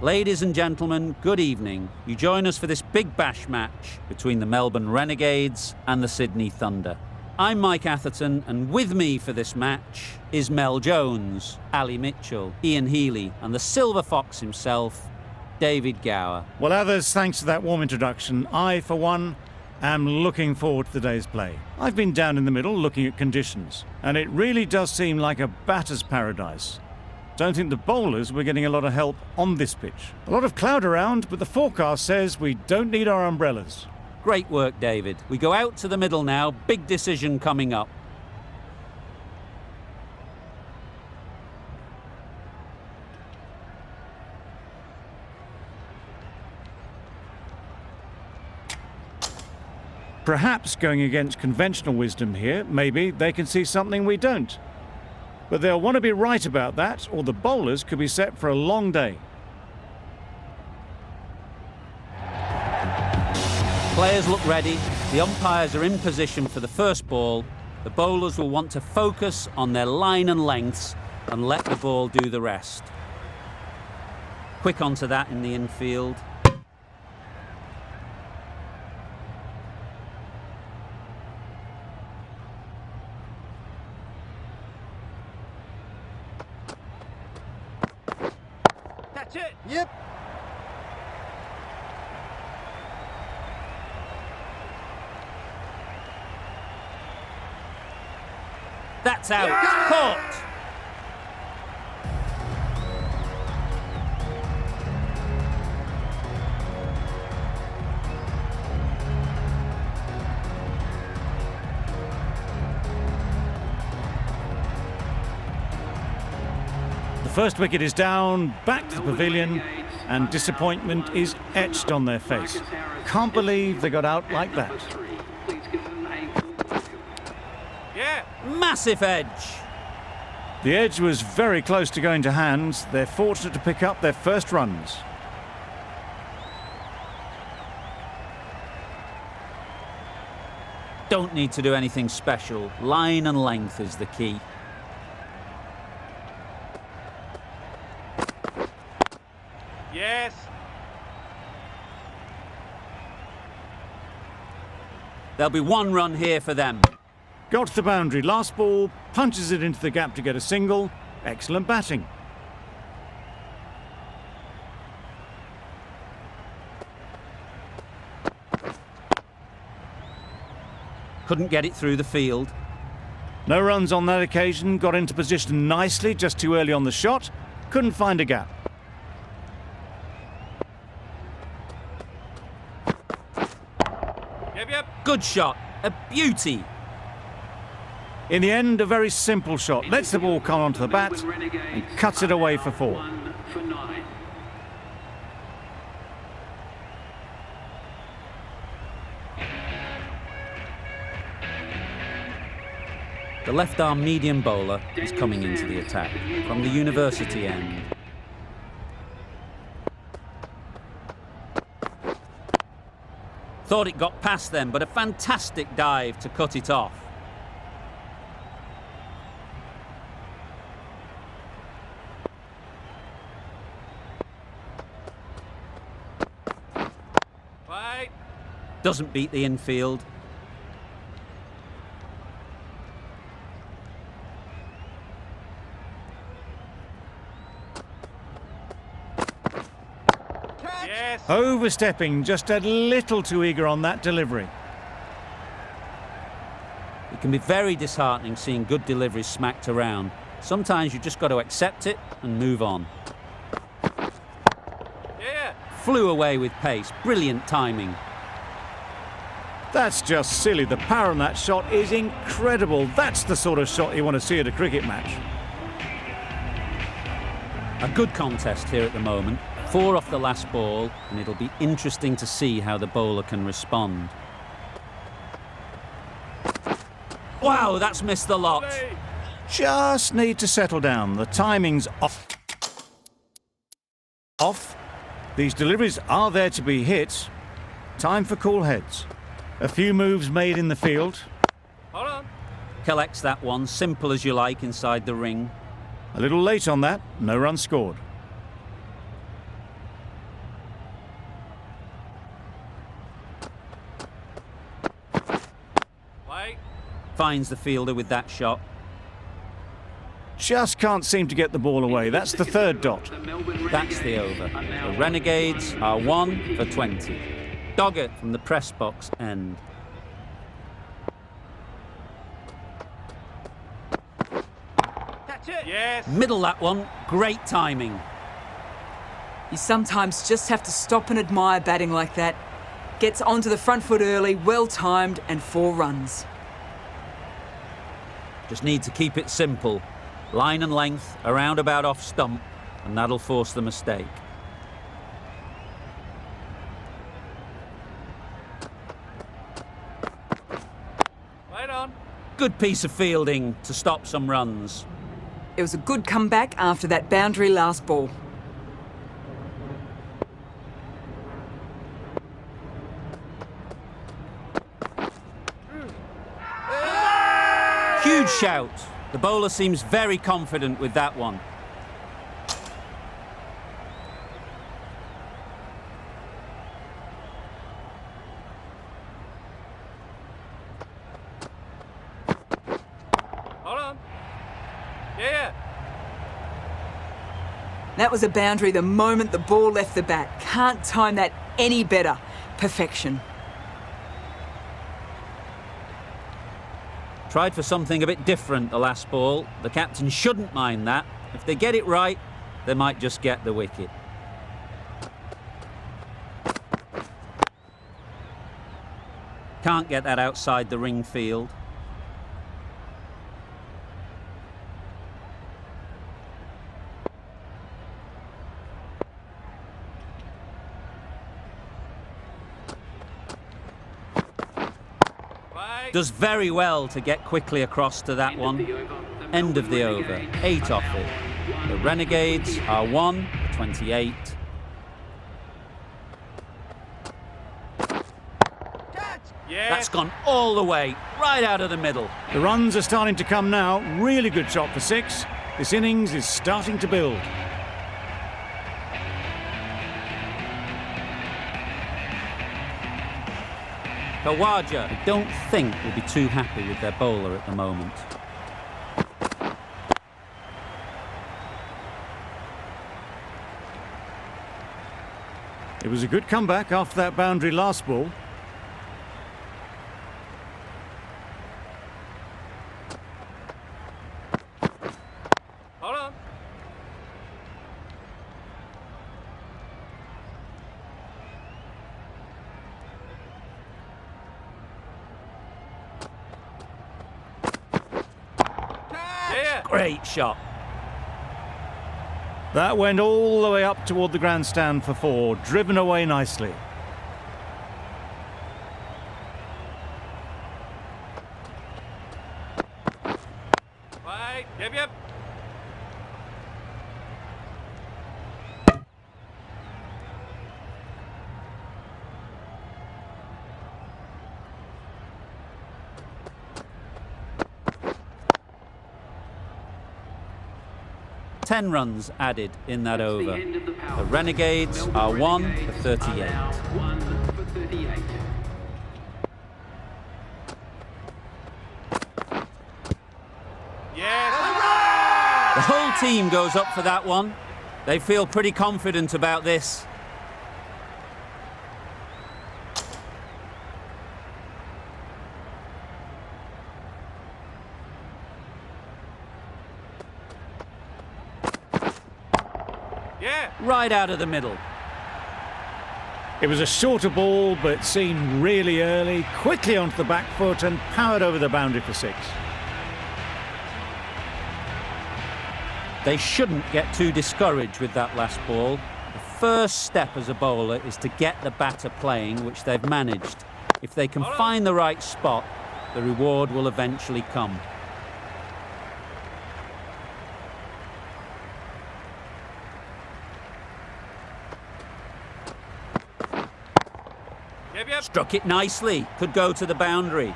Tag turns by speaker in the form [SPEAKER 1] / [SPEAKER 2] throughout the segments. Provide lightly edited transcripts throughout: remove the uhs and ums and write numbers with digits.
[SPEAKER 1] Ladies and gentlemen, good evening. You join us for this big bash match between the Melbourne Renegades and the Sydney Thunder. I'm Mike Atherton, and with me for this match is Mel Jones, Ali Mitchell, Ian Healy, and the Silver Fox himself, David Gower.
[SPEAKER 2] Well, others, thanks to that warm introduction, I, for one, am looking forward to the day's play. I've been down in the middle looking at conditions, and it really does seem like a batter's paradise. Don't think the bowlers were getting a lot of help on this pitch. A lot of cloud around, but the forecast says we don't need our umbrellas.
[SPEAKER 1] Great work, David. We go out to the middle now. Big decision coming up.
[SPEAKER 2] Perhaps going against conventional wisdom here, maybe they can see something we don't. But they'll want to be right about that, or the bowlers could be set for a long day.
[SPEAKER 1] Players look ready. The umpires are in position for the first ball. The bowlers will want to focus on their line and lengths and let the ball do the rest. Quick onto that in the infield.
[SPEAKER 3] That's it.
[SPEAKER 4] Yep.
[SPEAKER 1] That's out. Caught.
[SPEAKER 2] The first wicket is down, back to the pavilion, and disappointment is etched on their face. Can't believe they got out like that.
[SPEAKER 3] Yeah.
[SPEAKER 1] Massive edge.
[SPEAKER 2] The edge was very close to going to hands. They're fortunate to pick up their first runs.
[SPEAKER 1] Don't need to do anything special. Line and length is the key.
[SPEAKER 3] Yes.
[SPEAKER 1] There'll be one run here for them.
[SPEAKER 2] Got to the boundary. Last ball, punches it into the gap to get a single. Excellent batting.
[SPEAKER 1] Couldn't get it through the field.
[SPEAKER 2] No runs on that occasion. Got into position nicely, just too early on the shot. Couldn't find a gap.
[SPEAKER 3] Yep.
[SPEAKER 1] Good shot. A beauty.
[SPEAKER 2] In the end, a very simple shot. Lets the ball come onto the bat and cuts it away for 4.
[SPEAKER 1] The left-arm medium bowler is coming into the attack from the university end. Thought it got past them, but a fantastic dive to cut it off.
[SPEAKER 3] Right.
[SPEAKER 1] Doesn't beat the infield.
[SPEAKER 3] Yes.
[SPEAKER 2] Overstepping, just a little too eager on that delivery.
[SPEAKER 1] It can be very disheartening seeing good deliveries smacked around. Sometimes you just got to accept it and move on.
[SPEAKER 3] Yeah.
[SPEAKER 1] Flew away with pace. Brilliant timing.
[SPEAKER 2] That's just silly. The power on that shot is incredible. That's the sort of shot you want to see at a cricket match.
[SPEAKER 1] A good contest here at the moment. 4 off the last ball, and it'll be interesting to see how the bowler can respond. Wow, that's missed the lot.
[SPEAKER 2] Just need to settle down. The timing's off. These deliveries are there to be hit. Time for cool heads. A few moves made in the field.
[SPEAKER 3] Hold on.
[SPEAKER 1] Collects that one, simple as you like, inside the ring.
[SPEAKER 2] A little late on that, no run scored.
[SPEAKER 3] Wait.
[SPEAKER 1] Finds the fielder with that shot.
[SPEAKER 2] Just can't seem to get the ball away. That's the third dot.
[SPEAKER 1] That's the over. The Renegades are 1 for 20. Dogger from the press box end.
[SPEAKER 3] That's it. Yes.
[SPEAKER 1] Middle that one. Great timing.
[SPEAKER 4] You sometimes just have to stop and admire batting like that. Gets onto the front foot early, well timed, and 4 runs.
[SPEAKER 1] Just need to keep it simple. Line and length, around about off stump, and that'll force the mistake.
[SPEAKER 3] Wait on.
[SPEAKER 1] Good piece of fielding to stop some runs.
[SPEAKER 4] It was a good comeback after that boundary last ball.
[SPEAKER 1] Huge shout. The bowler seems very confident with that one.
[SPEAKER 3] Hold on. Yeah.
[SPEAKER 4] That was a boundary the moment the ball left the bat. Can't time that any better. Perfection.
[SPEAKER 1] Tried for something a bit different the last ball. The captain shouldn't mind that. If they get it right, they might just get the wicket. Can't get that outside the ring field.
[SPEAKER 3] Wait.
[SPEAKER 1] Does very well to get quickly across to that one. End of the over. 8 off it. The Renegades are 1 for 28.
[SPEAKER 3] Yes.
[SPEAKER 1] That's gone all the way, right out of the middle.
[SPEAKER 2] The runs are starting to come now. Really good shot for 6. This innings is starting to build.
[SPEAKER 1] Khawaja, I don't think, will be too happy with their bowler at the moment.
[SPEAKER 2] It was a good comeback after that boundary last ball.
[SPEAKER 3] Hold on. Yeah.
[SPEAKER 1] Great shot.
[SPEAKER 2] That went all the way up toward the grandstand for 4, driven away nicely.
[SPEAKER 3] Wait. Yep.
[SPEAKER 1] Ten runs added in that over. The Renegades are 1 for 38.
[SPEAKER 3] Yes.
[SPEAKER 1] The whole team goes up for that one. They feel pretty confident about this.
[SPEAKER 3] Yeah.
[SPEAKER 1] Right out of the middle.
[SPEAKER 2] It was a shorter ball, but seen really early, quickly onto the back foot and powered over the boundary for 6.
[SPEAKER 1] They shouldn't get too discouraged with that last ball. The first step as a bowler is to get the batter playing, which they've managed. If they can find the right spot, the reward will eventually come.
[SPEAKER 3] Yep.
[SPEAKER 1] Struck it nicely. Could go to the boundary.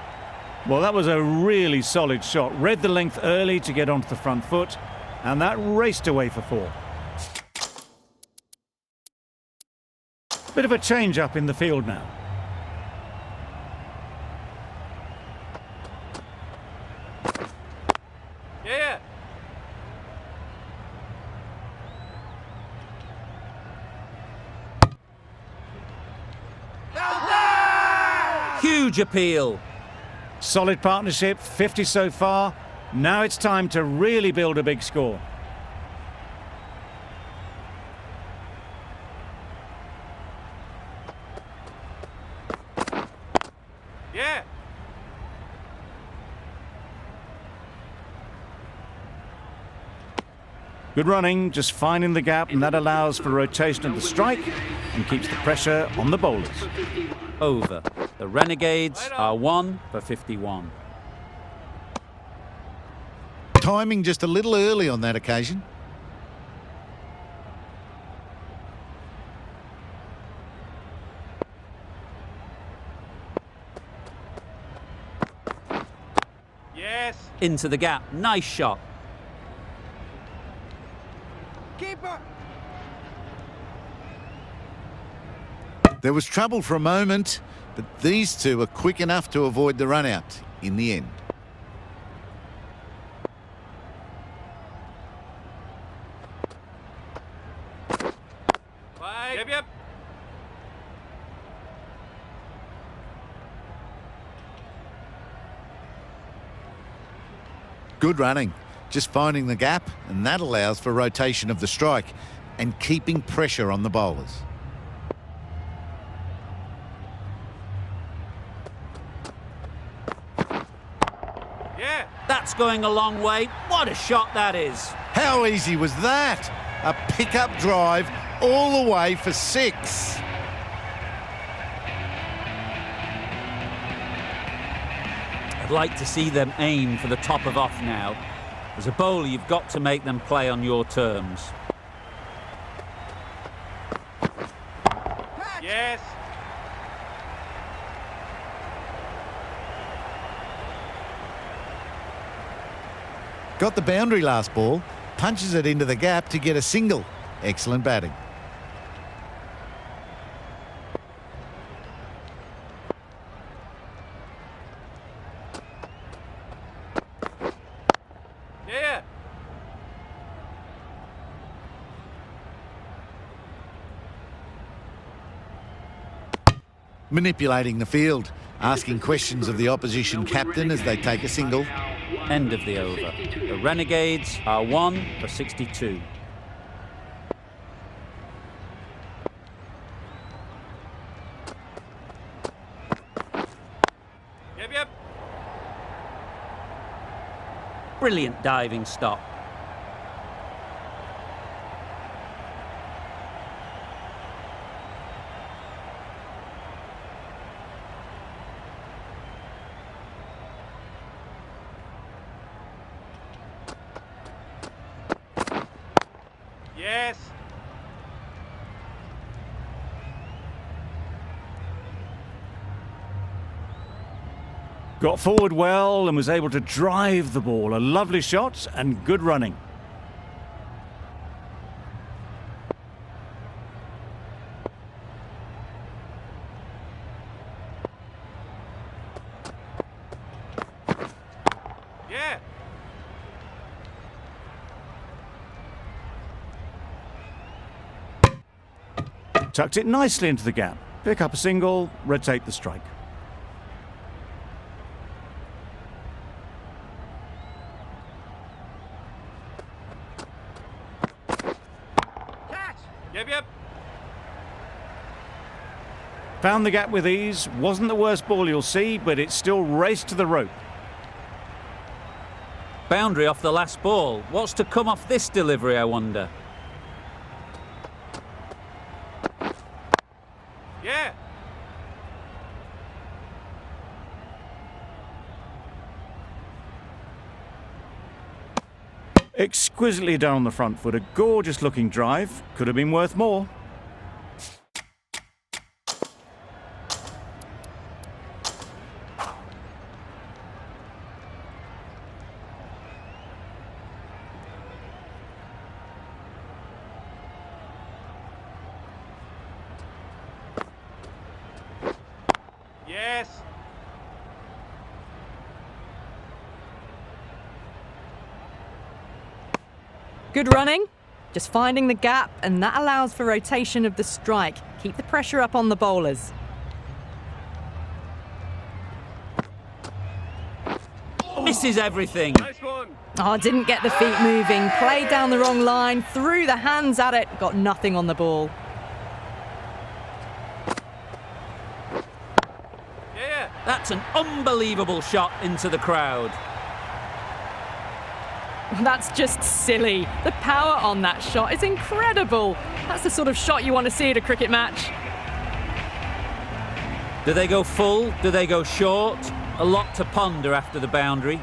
[SPEAKER 2] Well, that was a really solid shot. Read the length early to get onto the front foot, and that raced away for 4. Bit of a change up in the field now.
[SPEAKER 3] Yeah.
[SPEAKER 1] Huge appeal.
[SPEAKER 2] Solid partnership, 50 so far. Now it's time to really build a big score.
[SPEAKER 3] Yeah.
[SPEAKER 2] Good running, just finding the gap, and that allows for rotation of the strike and keeps the pressure on the bowlers.
[SPEAKER 1] Over. The Renegades are 1 for 51.
[SPEAKER 5] Timing just a little early on that occasion.
[SPEAKER 3] Yes.
[SPEAKER 1] Into the gap. Nice shot.
[SPEAKER 3] Keeper.
[SPEAKER 5] There was trouble for a moment, but these two are quick enough to avoid the run out in the end.
[SPEAKER 3] Wait. Yep.
[SPEAKER 5] Good running, just finding the gap, and that allows for rotation of the strike and keeping pressure on the bowlers.
[SPEAKER 3] Yeah.
[SPEAKER 1] That's going a long way. What a shot that is.
[SPEAKER 5] How easy was that? A pickup drive all the way for 6.
[SPEAKER 1] I'd like to see them aim for the top of off now. As a bowler, you've got to make them play on your terms.
[SPEAKER 3] Yes.
[SPEAKER 5] Got the boundary last ball, punches it into the gap to get a single. Excellent batting.
[SPEAKER 3] Yeah.
[SPEAKER 5] Manipulating the field, asking questions of the opposition captain as they take a single.
[SPEAKER 1] End of the over. The Renegades are 1 for 62.
[SPEAKER 3] Yep.
[SPEAKER 1] Brilliant diving stop.
[SPEAKER 3] Yes.
[SPEAKER 2] Got forward well and was able to drive the ball. A lovely shot and good running.
[SPEAKER 3] Yeah.
[SPEAKER 2] Tucked it nicely into the gap. Pick up a single, rotate the strike.
[SPEAKER 3] Catch. Yep.
[SPEAKER 2] Found the gap with ease. Wasn't the worst ball you'll see, but it still raced to the rope.
[SPEAKER 1] Boundary off the last ball. What's to come off this delivery, I wonder?
[SPEAKER 3] Yeah.
[SPEAKER 2] Exquisitely done on the front foot. A gorgeous looking drive. Could have been worth more.
[SPEAKER 3] Yes.
[SPEAKER 6] Good running, just finding the gap, and that allows for rotation of the strike. Keep the pressure up on the bowlers.
[SPEAKER 1] Misses everything.
[SPEAKER 3] Nice one.
[SPEAKER 6] Oh, didn't get the feet moving. Played down the wrong line, threw the hands at it, got nothing on the ball.
[SPEAKER 3] Yeah.
[SPEAKER 1] That's an unbelievable shot into the crowd.
[SPEAKER 6] That's just silly. The power on that shot is incredible. That's the sort of shot you want to see at a cricket match.
[SPEAKER 1] Do they go full? Do they go short? A lot to ponder after the boundary.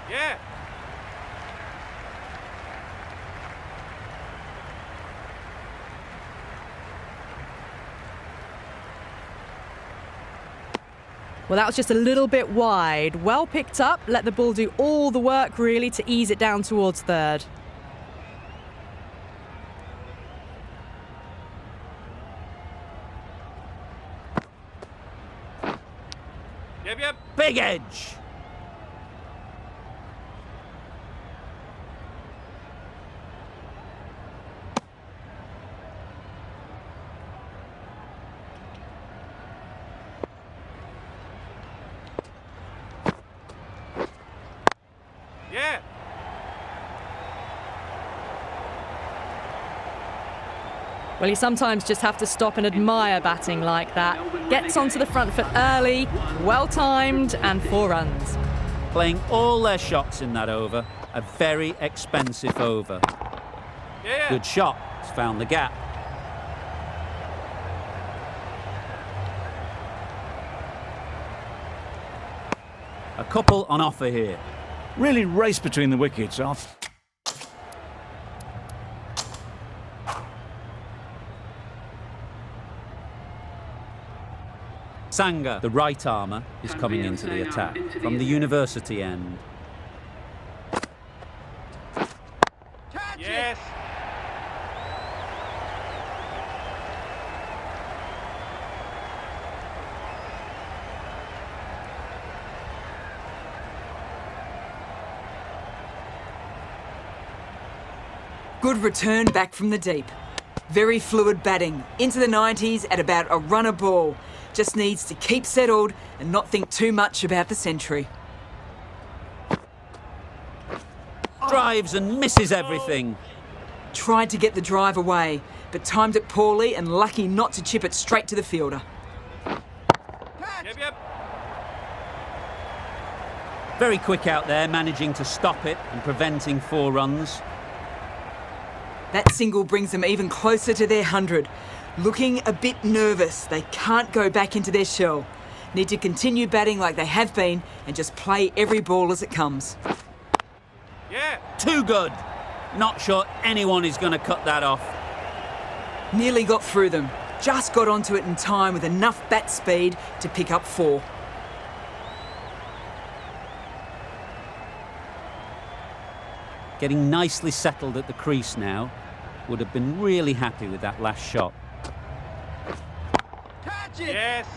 [SPEAKER 3] Yeah.
[SPEAKER 6] Well, that was just a little bit wide. Well picked up, let the ball do all the work really to ease it down towards third.
[SPEAKER 3] Yep.
[SPEAKER 1] Big edge.
[SPEAKER 3] Yeah.
[SPEAKER 6] Well, you sometimes just have to stop and admire batting like that. Gets onto the front foot early, well timed, and 4 runs.
[SPEAKER 1] Playing all their shots in that over. A very expensive over.
[SPEAKER 3] Yeah.
[SPEAKER 1] Good shot. It's found the gap. A couple on offer here.
[SPEAKER 2] Really race between the wickets.
[SPEAKER 1] Sangha, the right armour, is coming into the attack from the university end.
[SPEAKER 3] Yes.
[SPEAKER 4] Good return back from the deep. Very fluid batting. Into the 90s at about a run a ball. Just needs to keep settled and not think too much about the century.
[SPEAKER 1] Drives and misses everything.
[SPEAKER 4] Tried to get the drive away, but timed it poorly and lucky not to chip it straight to the fielder.
[SPEAKER 3] Yep.
[SPEAKER 1] Very quick out there, managing to stop it and preventing 4 runs.
[SPEAKER 4] That single brings them even closer to their 100. Looking a bit nervous, they can't go back into their shell. Need to continue batting like they have been and just play every ball as it comes.
[SPEAKER 3] Yeah.
[SPEAKER 1] Too good. Not sure anyone is going to cut that off.
[SPEAKER 4] Nearly got through them. Just got onto it in time with enough bat speed to pick up 4.
[SPEAKER 1] Getting nicely settled at the crease now. Would have been really happy with that last shot.
[SPEAKER 3] Yes.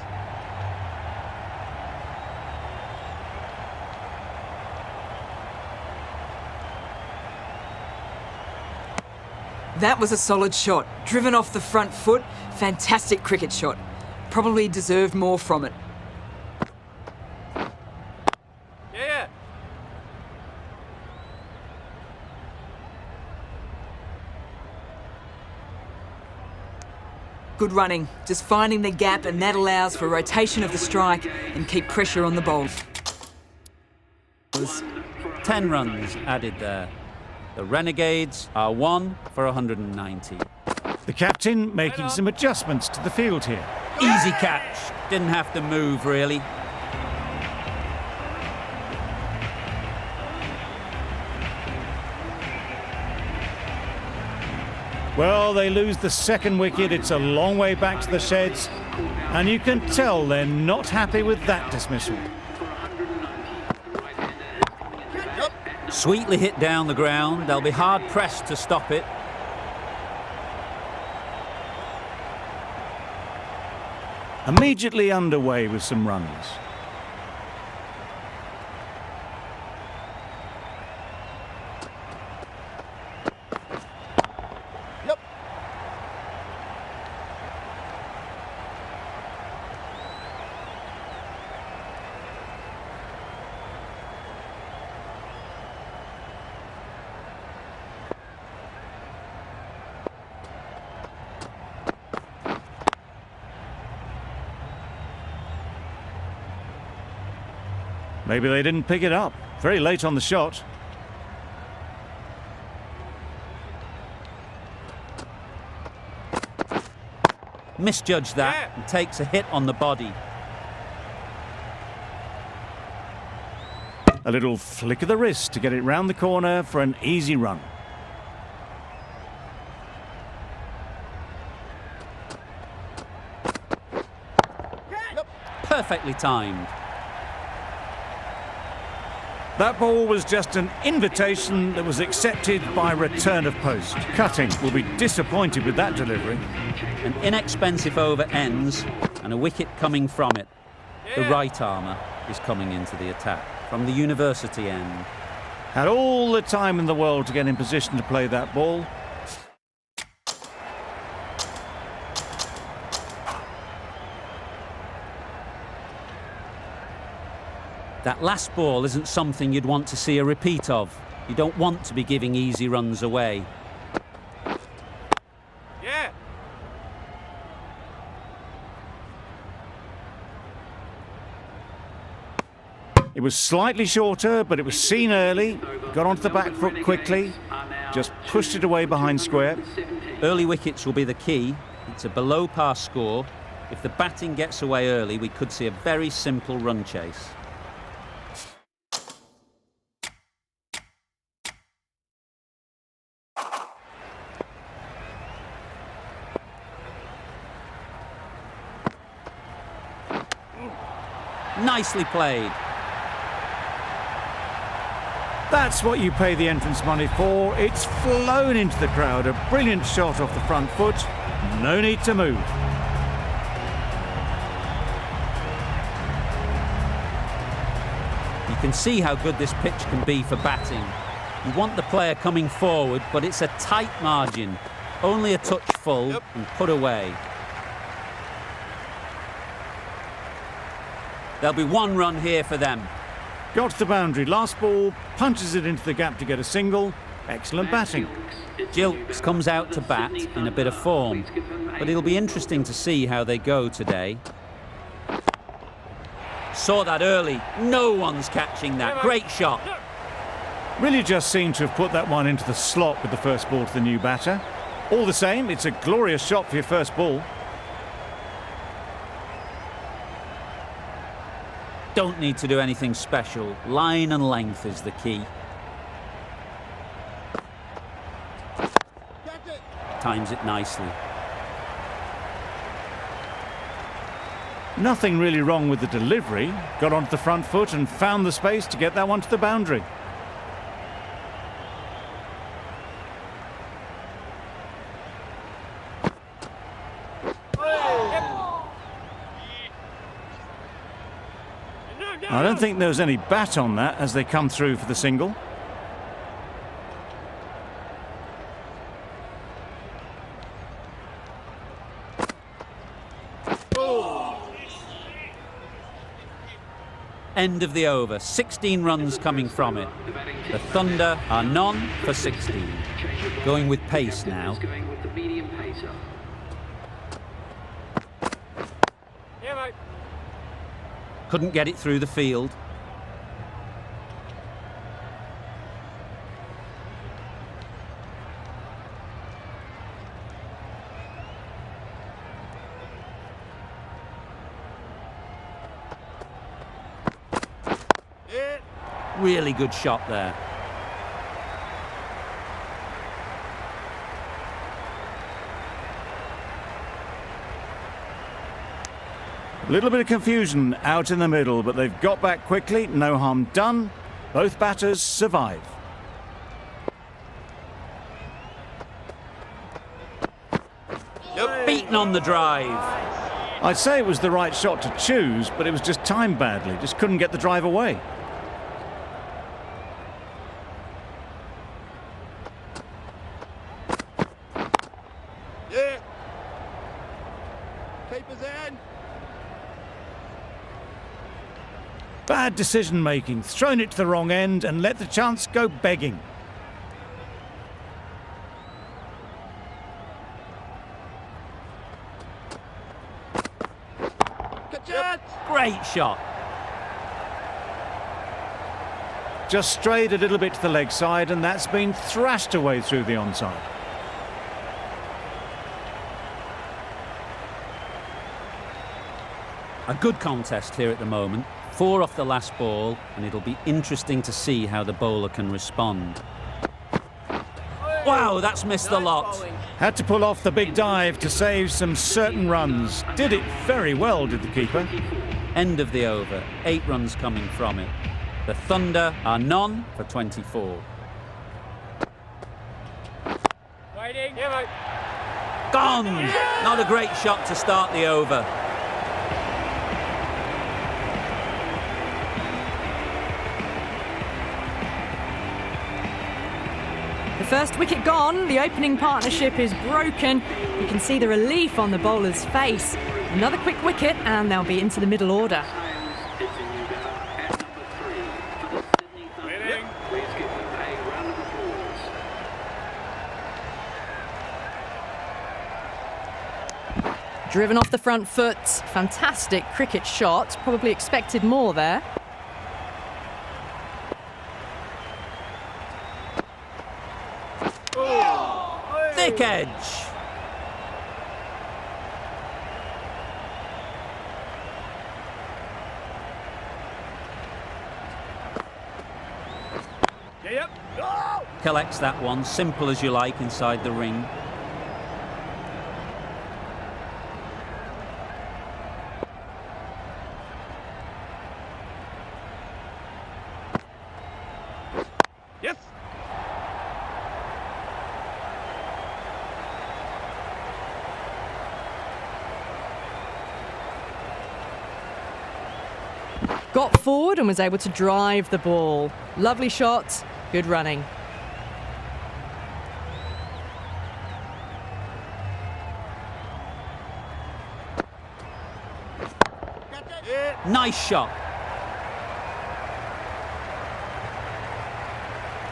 [SPEAKER 4] That was a solid shot. Driven off the front foot. Fantastic cricket shot. Probably deserved more from it.
[SPEAKER 3] Yeah.
[SPEAKER 4] Good running. Just finding the gap, and that allows for rotation of the strike and keep pressure on the bowl.
[SPEAKER 1] 10 runs added there. The Renegades are 1 for 190.
[SPEAKER 2] The captain making some adjustments to the field here.
[SPEAKER 1] Easy catch. Didn't have to move, really.
[SPEAKER 2] Well, they lose the second wicket. It's a long way back to the sheds. And you can tell they're not happy with that dismissal.
[SPEAKER 1] Sweetly hit down the ground. They'll be hard-pressed to stop it.
[SPEAKER 2] Immediately underway with some runs. Maybe they didn't pick it up. Very late on the shot.
[SPEAKER 1] Misjudged that
[SPEAKER 3] Yeah.
[SPEAKER 1] and takes a hit on the body.
[SPEAKER 2] A little flick of the wrist to get it round the corner for an easy run.
[SPEAKER 1] Perfectly timed.
[SPEAKER 2] That ball was just an invitation that was accepted by return of post. Cutting will be disappointed with that delivery.
[SPEAKER 1] An inexpensive over ends and a wicket coming from it. The right armour is coming into the attack from the university end.
[SPEAKER 2] Had all the time in the world to get in position to play that ball.
[SPEAKER 1] That last ball isn't something you'd want to see a repeat of. You don't want to be giving easy runs away.
[SPEAKER 3] Yeah.
[SPEAKER 2] It was slightly shorter, but it was seen early. Got onto the back foot quickly. Just pushed it away behind square.
[SPEAKER 1] Early wickets will be the key. It's a below par score. If the batting gets away early, we could see a very simple run chase. Nicely played.
[SPEAKER 2] That's what you pay the entrance money for. It's flown into the crowd. A brilliant shot off the front foot. No need to move.
[SPEAKER 1] You can see how good this pitch can be for batting. You want the player coming forward, but it's a tight margin. Only a touch full and put away. There'll be one run here for them.
[SPEAKER 2] Got to the boundary. Last ball, punches it into the gap to get a single. Excellent batting.
[SPEAKER 1] Gilks comes out to bat in a bit of form, but it'll be interesting to see how they go today. Saw that early. No one's catching that. Great shot.
[SPEAKER 2] Really just seemed to have put that one into the slot with the first ball to the new batter. All the same, it's a glorious shot for your first ball.
[SPEAKER 1] Don't need to do anything special. Line and length is the key. Times it nicely.
[SPEAKER 2] Nothing really wrong with the delivery. Got onto the front foot and found the space to get that one to the boundary. I don't think there was any bat on that as they come through for the single.
[SPEAKER 1] End of the over. 16 runs coming from it. The Thunder are none for 16. Going with pace now.
[SPEAKER 3] Yeah, mate.
[SPEAKER 1] Couldn't get it through the field.
[SPEAKER 3] Yeah.
[SPEAKER 1] Really good shot there.
[SPEAKER 2] A little bit of confusion out in the middle, but they've got back quickly. No harm done. Both batters survive.
[SPEAKER 1] Beaten on the drive.
[SPEAKER 2] I'd say it was the right shot to choose, but it was just timed badly. Just couldn't get the drive away.
[SPEAKER 3] Yeah. Keeper's in.
[SPEAKER 2] Bad decision making, thrown it to the wrong end and let the chance go begging.
[SPEAKER 3] Good chance.
[SPEAKER 1] Great shot.
[SPEAKER 2] just strayed a little bit to the leg side, and that's been thrashed away through the onside.
[SPEAKER 1] A good contest here at the moment. 4 off the last ball, and it'll be interesting to see how the bowler can respond. Wow, that's missed the lot.
[SPEAKER 2] Had to pull off the big dive to save some certain runs. Did it very well, did the keeper.
[SPEAKER 1] End of the over, 8 runs coming from it. The Thunder are none for 24.
[SPEAKER 3] Waiting. Yeah, mate.
[SPEAKER 1] Gone! Not a great shot to start the over.
[SPEAKER 6] The first wicket gone, the opening partnership is broken. You can see the relief on the bowler's face. Another quick wicket and they'll be into the middle order.
[SPEAKER 3] Waiting.
[SPEAKER 6] Driven off the front foot, fantastic cricket shot. Probably expected more there.
[SPEAKER 1] Thick edge.
[SPEAKER 3] Yep. Oh!
[SPEAKER 1] Collects that one, simple as you like, inside the ring.
[SPEAKER 3] Yes.
[SPEAKER 6] Got forward and was able to drive the ball. Lovely shot, good running.
[SPEAKER 1] Nice shot.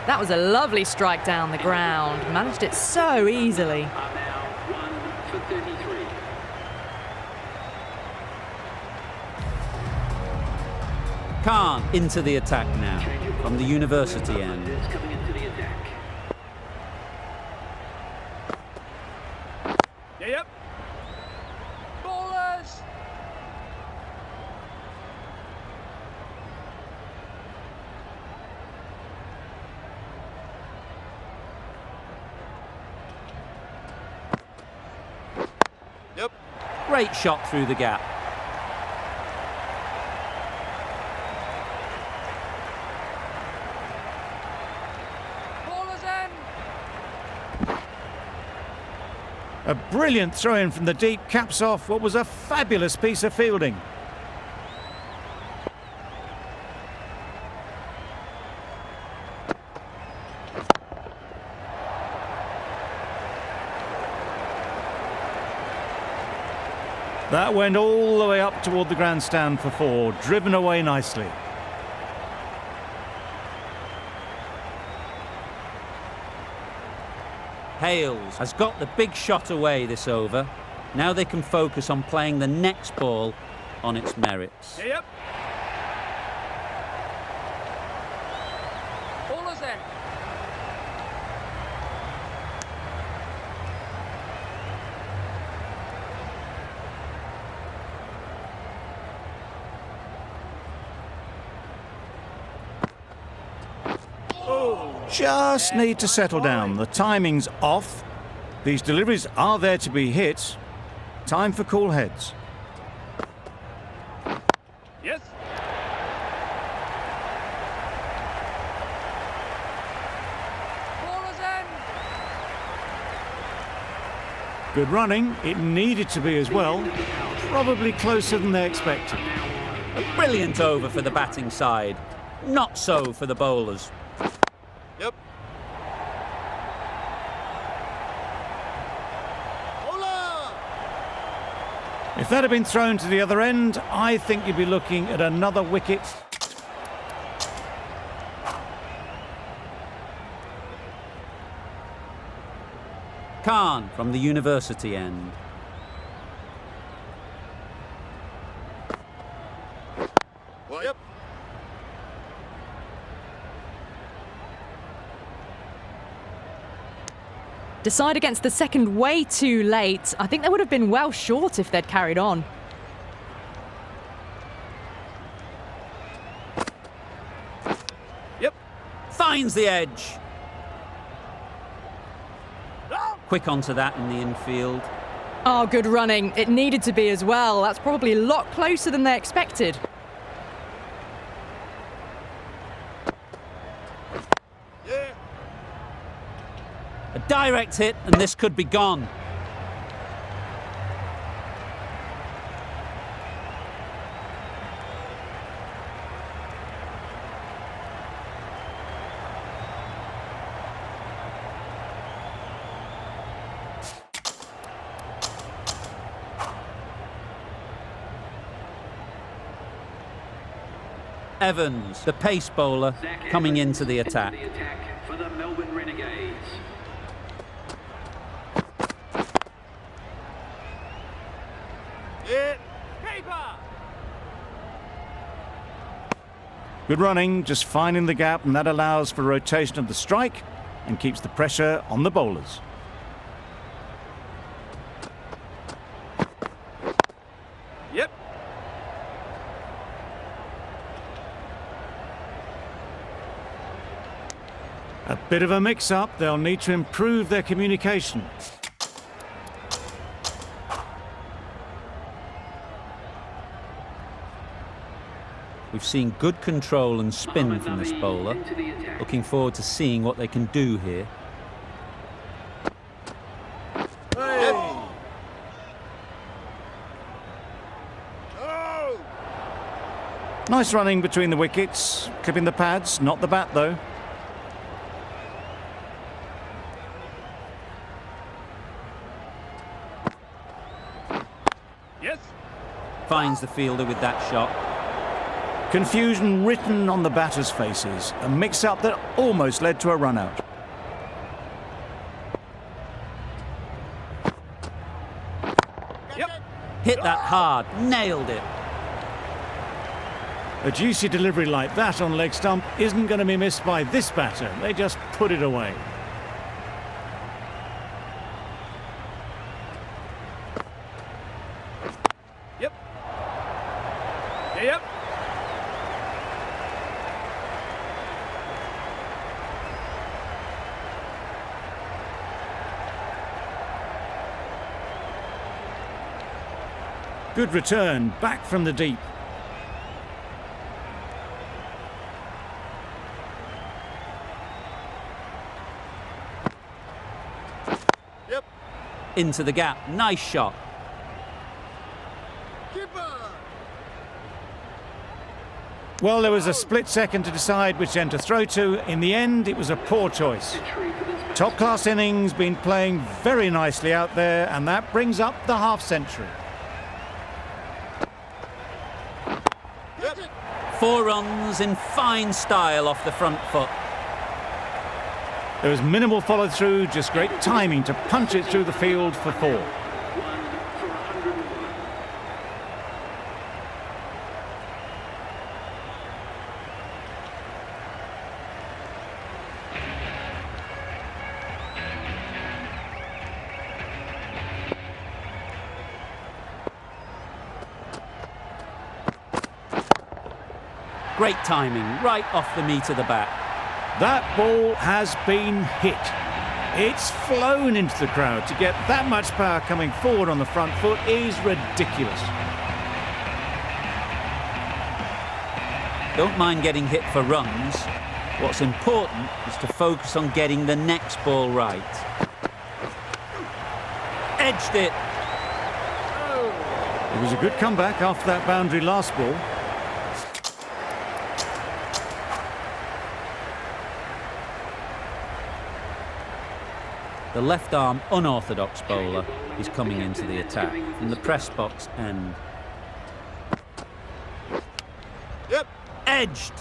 [SPEAKER 6] That was a lovely strike down the ground. Managed it so easily.
[SPEAKER 1] Khan into the attack now from the university end.
[SPEAKER 3] Yep. Ballers. Yep.
[SPEAKER 1] Great shot through the gap.
[SPEAKER 2] A brilliant throw-in from the deep caps off what was a fabulous piece of fielding. That went all the way up toward the grandstand for 4, driven away nicely.
[SPEAKER 1] Hales has got the big shot away this over. Now they can focus on playing the next ball on its merits.
[SPEAKER 3] Yep. Ballers then.
[SPEAKER 2] Just need to settle down. The timing's off. These deliveries are there to be hit. Time for cool heads.
[SPEAKER 3] Yes. Ballers then.
[SPEAKER 2] Good running. It needed to be as well. Probably closer than they expected.
[SPEAKER 1] A brilliant over for the batting side. Not so for the bowlers.
[SPEAKER 3] Yep.
[SPEAKER 2] If that had been thrown to the other end, I think you'd be looking at another wicket.
[SPEAKER 1] Khan from the university end.
[SPEAKER 3] Yep.
[SPEAKER 6] Decide against the second way too late. I think they would have been well short if they'd carried on.
[SPEAKER 3] Yep.
[SPEAKER 1] Finds the edge. Quick onto that in the infield.
[SPEAKER 6] Oh, good running. It needed to be as well. That's probably a lot closer than they expected.
[SPEAKER 3] Yeah.
[SPEAKER 1] A direct hit, and this could be gone. Evans, the pace bowler, coming into the attack.
[SPEAKER 7] The attack for the Melbourne Renegades.
[SPEAKER 3] Yeah. Paper.
[SPEAKER 2] Good running, just finding the gap, and that allows for rotation of the strike and keeps the pressure on the bowlers.
[SPEAKER 3] Yep.
[SPEAKER 2] A bit of a mix-up, they'll need to improve their communication.
[SPEAKER 1] We've seen good control and spin from this bowler. Looking forward to seeing what they can do here.
[SPEAKER 3] Hey. Oh.
[SPEAKER 2] Nice running between the wickets, clipping the pads, not the bat though.
[SPEAKER 3] Yes.
[SPEAKER 1] Finds the fielder with that shot.
[SPEAKER 2] Confusion written on the batters' faces, a mix-up that almost led to a run-out.
[SPEAKER 3] Yep.
[SPEAKER 1] Hit that hard, nailed it.
[SPEAKER 2] A juicy delivery like that on leg stump isn't going to be missed by this batter. They just put it away.
[SPEAKER 3] Yep. Yeah, yep.
[SPEAKER 2] Good return, back from the deep.
[SPEAKER 3] Yep.
[SPEAKER 1] Into the gap, nice shot.
[SPEAKER 3] Keeper.
[SPEAKER 2] Well, there was a split second to decide which end to throw to. In the end, it was a poor choice. Top-class innings, been playing very nicely out there, and that brings up the half-century.
[SPEAKER 1] 4 runs in fine style off the front foot.
[SPEAKER 2] There was minimal follow-through, just great timing to punch it through the field for 4.
[SPEAKER 7] 1 for 101.
[SPEAKER 1] Great timing, right off the meat of the bat.
[SPEAKER 2] That ball has been hit. It's flown into the crowd. To get that much power coming forward on the front foot is ridiculous.
[SPEAKER 1] Don't mind getting hit for runs. What's important is to focus on getting the next ball right. Edged it.
[SPEAKER 2] It was a good comeback after that boundary last ball.
[SPEAKER 1] The left-arm unorthodox bowler is coming into the attack from the press box end.
[SPEAKER 3] Yep.
[SPEAKER 1] Edged.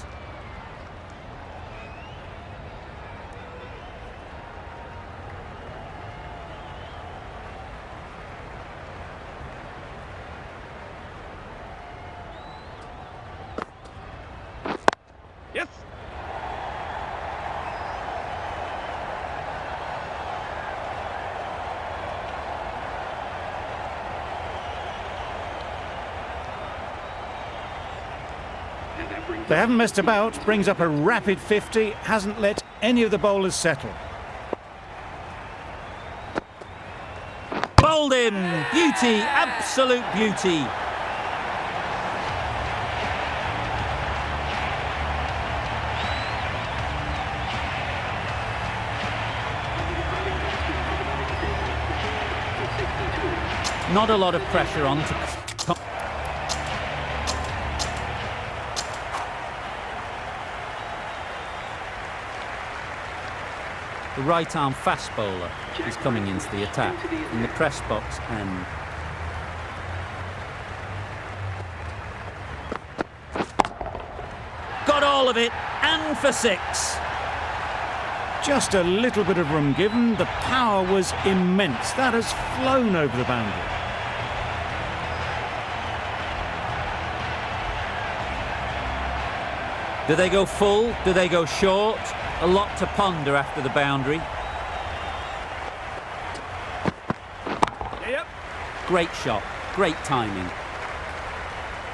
[SPEAKER 3] Yes.
[SPEAKER 7] And that brings
[SPEAKER 2] They haven't messed about, brings up a rapid 50, hasn't let any of the bowlers settle.
[SPEAKER 1] Bowled him! Beauty, absolute beauty. Not a lot of pressure on to... The right-arm fast bowler is coming into the attack in the press box end. Got all of it, and for 6.
[SPEAKER 2] Just a little bit of room given, the power was immense. That has flown over the boundary.
[SPEAKER 1] Do they go full? Do they go short? A lot to ponder after the boundary.
[SPEAKER 3] Yep.
[SPEAKER 1] Great shot, great timing.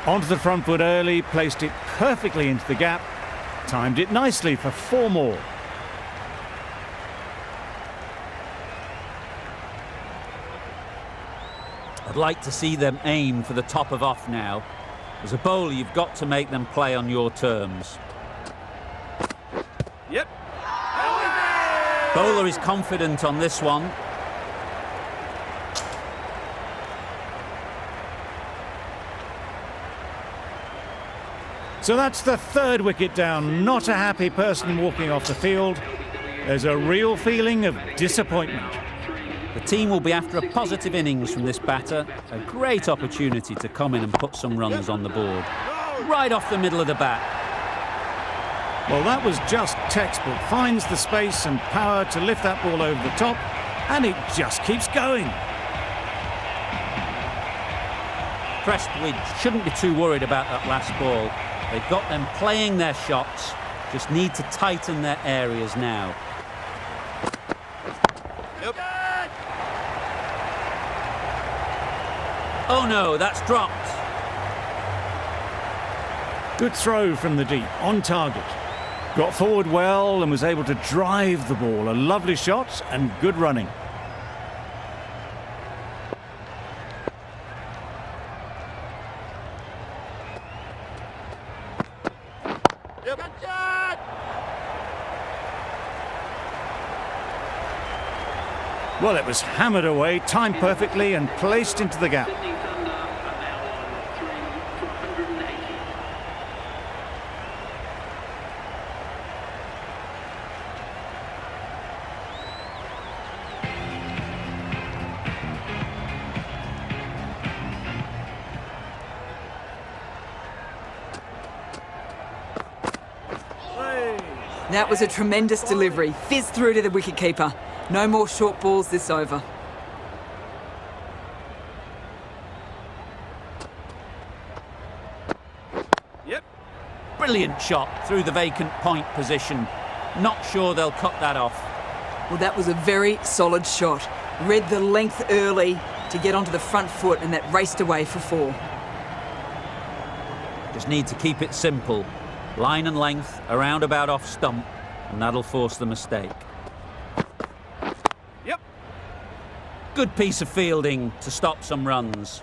[SPEAKER 2] Onto the front foot early, placed it perfectly into the gap, timed it nicely for 4 more.
[SPEAKER 1] I'd like to see them aim for the top of off now. As a bowler, you've got to make them play on your terms.
[SPEAKER 3] Yep.
[SPEAKER 1] Bowler is confident on this one.
[SPEAKER 2] So that's the 3rd wicket down. Not a happy person walking off the field. There's a real feeling of disappointment.
[SPEAKER 1] The team will be after a positive innings from this batter. A great opportunity to come in and put some runs on the board. Right off the middle of the bat.
[SPEAKER 2] Well, that was just textbook. Finds the space and power to lift that ball over the top, and it just keeps going.
[SPEAKER 1] Prestwich shouldn't be too worried about that last ball. They've got them playing their shots, just need to tighten their areas now.
[SPEAKER 3] Yep.
[SPEAKER 1] Oh no, that's dropped.
[SPEAKER 2] Good throw from the deep, on target. Got forward well and was able to drive the ball. A lovely shot and good running.
[SPEAKER 3] Yep. Good shot.
[SPEAKER 2] Well, it was hammered away, timed perfectly and placed into the gap.
[SPEAKER 7] Sydney Thunder are now on 3 for 180.
[SPEAKER 4] That was a tremendous delivery. Fizzed through to the wicketkeeper. No more short balls this over.
[SPEAKER 3] Yep.
[SPEAKER 1] Brilliant shot through the vacant point position. Not sure they'll cut that off.
[SPEAKER 4] Well, that was a very solid shot. Read the length early to get onto the front foot, and that raced away for 4.
[SPEAKER 1] Just need to keep it simple. Line and length, around about off stump, and that'll force the mistake.
[SPEAKER 3] Yep.
[SPEAKER 1] Good piece of fielding to stop some runs.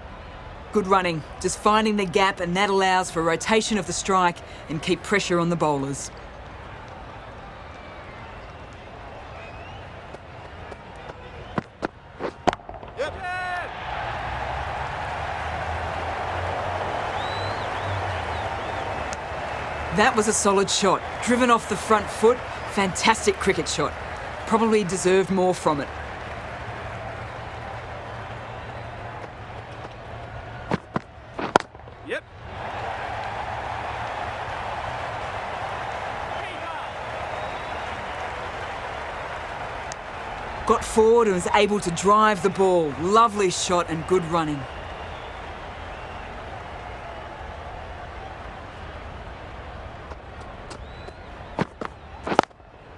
[SPEAKER 4] Good running, just finding the gap, and that allows for rotation of the strike and keep pressure on the bowlers.
[SPEAKER 3] Yep.
[SPEAKER 4] That was a solid shot. Driven off the front foot. Fantastic cricket shot. Probably deserved more from it.
[SPEAKER 3] Yep.
[SPEAKER 4] Got forward and was able to drive the ball. Lovely shot and good running.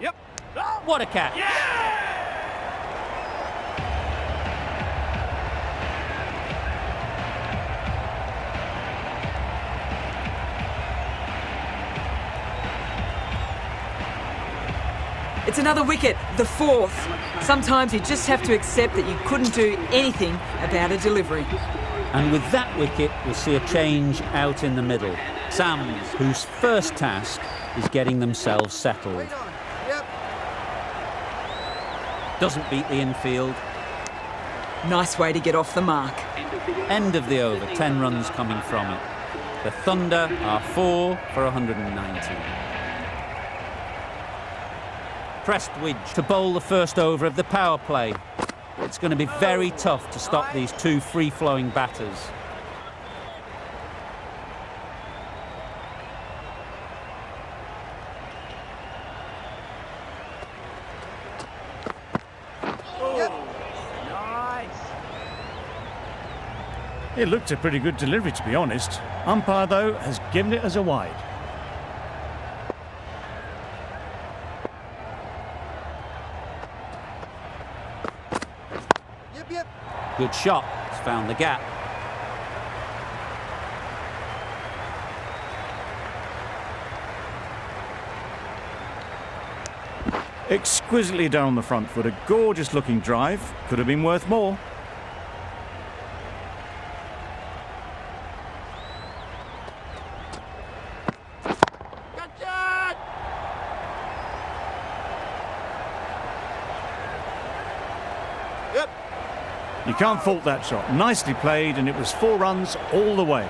[SPEAKER 3] Yep.
[SPEAKER 1] What a catch!
[SPEAKER 4] It's another wicket, the fourth. Sometimes you just have to accept that you couldn't do anything about a delivery.
[SPEAKER 1] And with that wicket, we'll see a change out in the middle. Sams, whose first task is getting themselves settled.
[SPEAKER 3] Yep.
[SPEAKER 1] Doesn't beat the infield.
[SPEAKER 4] Nice way to get off the mark.
[SPEAKER 1] End of the over, 10 runs coming from it. The Thunder are 4 for 190. Prestwidge to bowl the first over of the power play. It's going to be very tough to stop these two free-flowing batters.
[SPEAKER 3] Nice.
[SPEAKER 2] It looked a pretty good delivery, to be honest. Umpire, though, has given it as a wide.
[SPEAKER 3] Yep.
[SPEAKER 1] Good shot. It's found the gap.
[SPEAKER 2] Exquisitely down on the front foot. A gorgeous looking drive. Could have been worth more.
[SPEAKER 3] Good shot. Yep.
[SPEAKER 2] You can't fault that shot. Nicely played, and it was 4 runs all the way.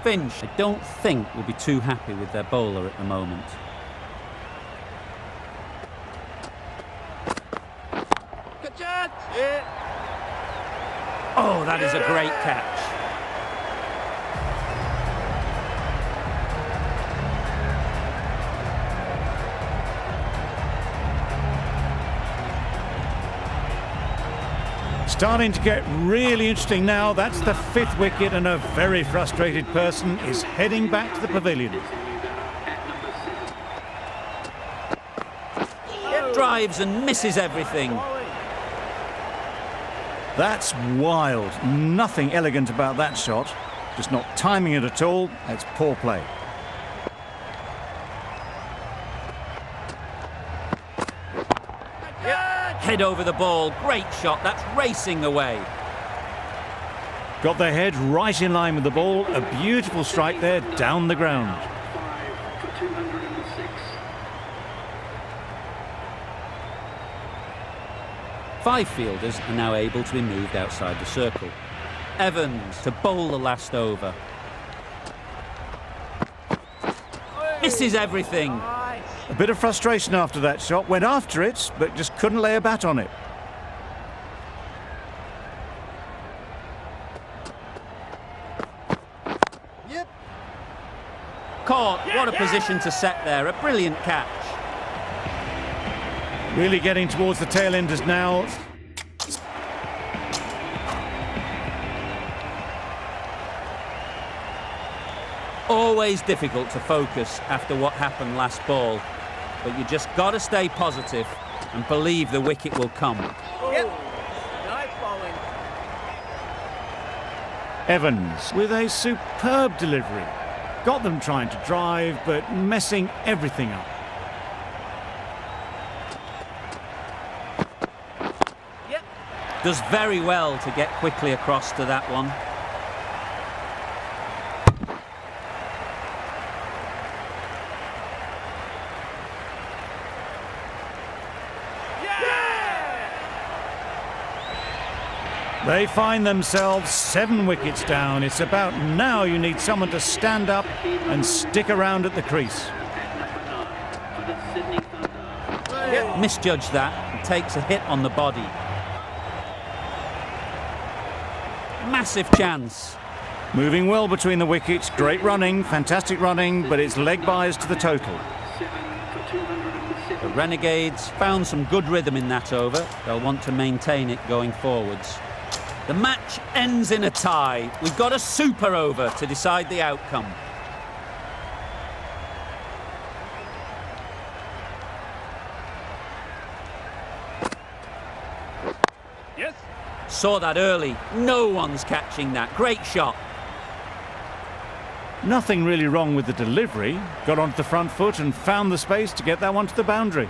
[SPEAKER 1] Finch, I don't think, will be too happy with their bowler at the moment.
[SPEAKER 3] Good shot. Yeah.
[SPEAKER 1] Oh, that is a great catch.
[SPEAKER 2] Starting to get really interesting now. That's the 5th wicket, and a very frustrated person is heading back to the pavilion.
[SPEAKER 1] Drives and misses everything.
[SPEAKER 2] That's wild. Nothing elegant about that shot. Just not timing it at all. It's poor play.
[SPEAKER 1] Head over the ball. Great shot. That's racing away.
[SPEAKER 2] Got their head right in line with the ball. A beautiful strike there down the ground.
[SPEAKER 7] 5 for 206.
[SPEAKER 1] 5 fielders are now able to be moved outside the circle. Evans to bowl the last over. Misses everything.
[SPEAKER 3] Nice.
[SPEAKER 2] A bit of frustration after that shot. Went after it, but just couldn't lay a bat on it.
[SPEAKER 3] Yep.
[SPEAKER 1] Caught. What a position to set there. A brilliant catch.
[SPEAKER 2] Really getting towards the tail enders now.
[SPEAKER 1] Always difficult to focus after what happened last ball, but you just got to stay positive and believe the wicket will come.
[SPEAKER 3] Yep. Nice bowling.
[SPEAKER 2] Evans with a superb delivery. Got them trying to drive, but messing everything up.
[SPEAKER 3] Yep.
[SPEAKER 1] Does very well to get quickly across to that one.
[SPEAKER 2] They find themselves 7 wickets down. It's about now you need someone to stand up and stick around at the crease.
[SPEAKER 7] For the Sydney Thunder.
[SPEAKER 1] Misjudged that and takes a hit on the body. Massive chance.
[SPEAKER 2] Moving well between the wickets. Great running, fantastic running, but it's leg byes to the total.
[SPEAKER 7] 7 for 206.
[SPEAKER 1] The Renegades found some good rhythm in that over. They'll want to maintain it going forwards. The match ends in a tie. We've got a super over to decide the outcome.
[SPEAKER 3] Yes.
[SPEAKER 1] Saw that early. No one's catching that. Great shot.
[SPEAKER 2] Nothing really wrong with the delivery. Got onto the front foot and found the space to get that one to the boundary.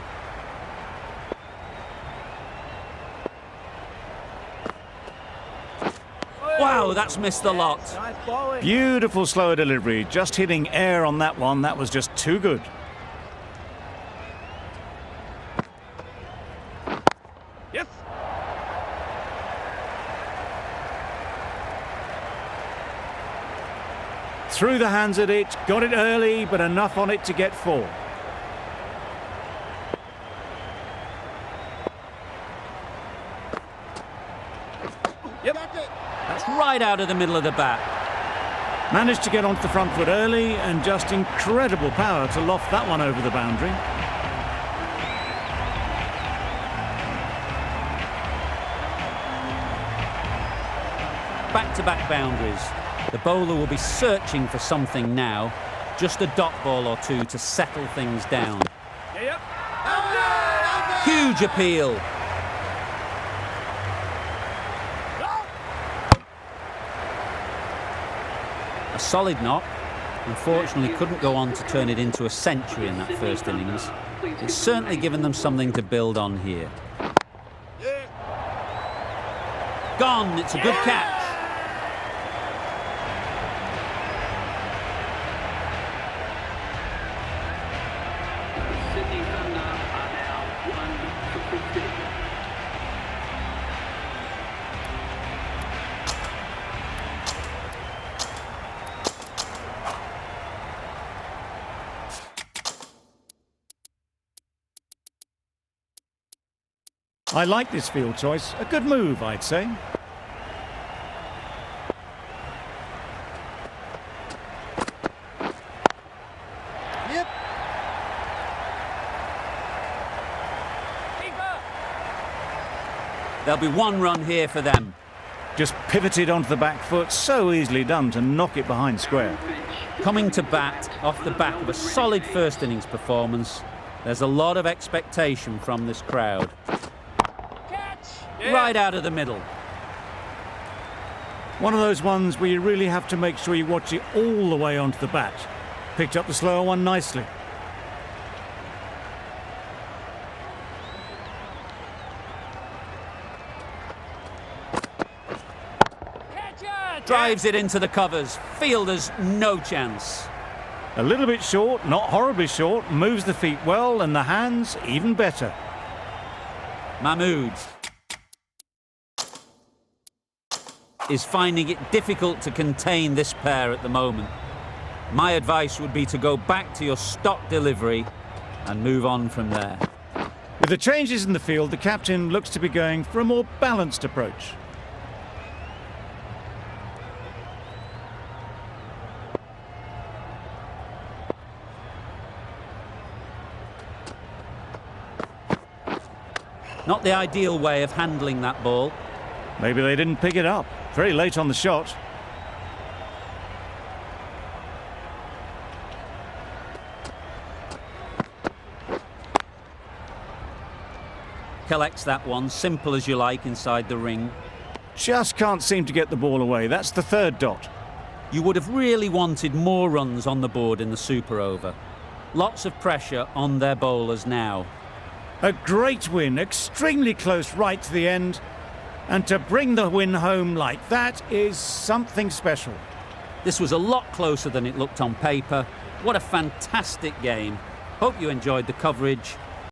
[SPEAKER 1] Wow, that's missed the lot.
[SPEAKER 3] Nice bowling.
[SPEAKER 2] Beautiful slower delivery. Just hitting air on that one. That was just too good.
[SPEAKER 3] Yes.
[SPEAKER 2] Through the hands at it. Got it early, but enough on it to get 4.
[SPEAKER 3] Yep.
[SPEAKER 1] That's right out of the middle of the bat.
[SPEAKER 2] Managed to get onto the front foot early and just incredible power to loft that one over the boundary.
[SPEAKER 1] Back-to-back boundaries. The bowler will be searching for something now. Just a dot ball or two to settle things down.
[SPEAKER 3] Yep.
[SPEAKER 1] Huge appeal. A solid knock. Unfortunately, couldn't go on to turn it into a century in that first innings. It's certainly given them something to build on here. Gone. It's a good catch.
[SPEAKER 7] Sydney Thunder are now 1 for 50.
[SPEAKER 2] I like this field choice. A good move, I'd say.
[SPEAKER 3] Yep.
[SPEAKER 1] There'll be 1 run here for them.
[SPEAKER 2] Just pivoted onto the back foot. So easily done to knock it behind square.
[SPEAKER 1] Coming to bat off the back of a solid first innings performance, there's a lot of expectation from this crowd. Right out of the middle.
[SPEAKER 2] One of those ones where you really have to make sure you watch it all the way onto the bat. Picked up the slower one nicely.
[SPEAKER 1] Drives it into the covers. Fielders, no chance.
[SPEAKER 2] A little bit short, not horribly short. Moves the feet well and the hands even better.
[SPEAKER 1] Mahmood is finding it difficult to contain this pair at the moment. My advice would be to go back to your stock delivery and move on from there.
[SPEAKER 2] With the changes in the field, the captain looks to be going for a more balanced approach.
[SPEAKER 1] Not the ideal way of handling that ball.
[SPEAKER 2] Maybe they didn't pick it up. Very late on the shot.
[SPEAKER 1] Collects that one, simple as you like, inside the ring.
[SPEAKER 2] Just can't seem to get the ball away. That's the 3rd dot.
[SPEAKER 1] You would have really wanted more runs on the board in the super over. Lots of pressure on their bowlers now.
[SPEAKER 2] A great win, extremely close right to the end. And to bring the win home like that is something special.
[SPEAKER 1] This was a lot closer than it looked on paper. What a fantastic game. Hope you enjoyed the coverage.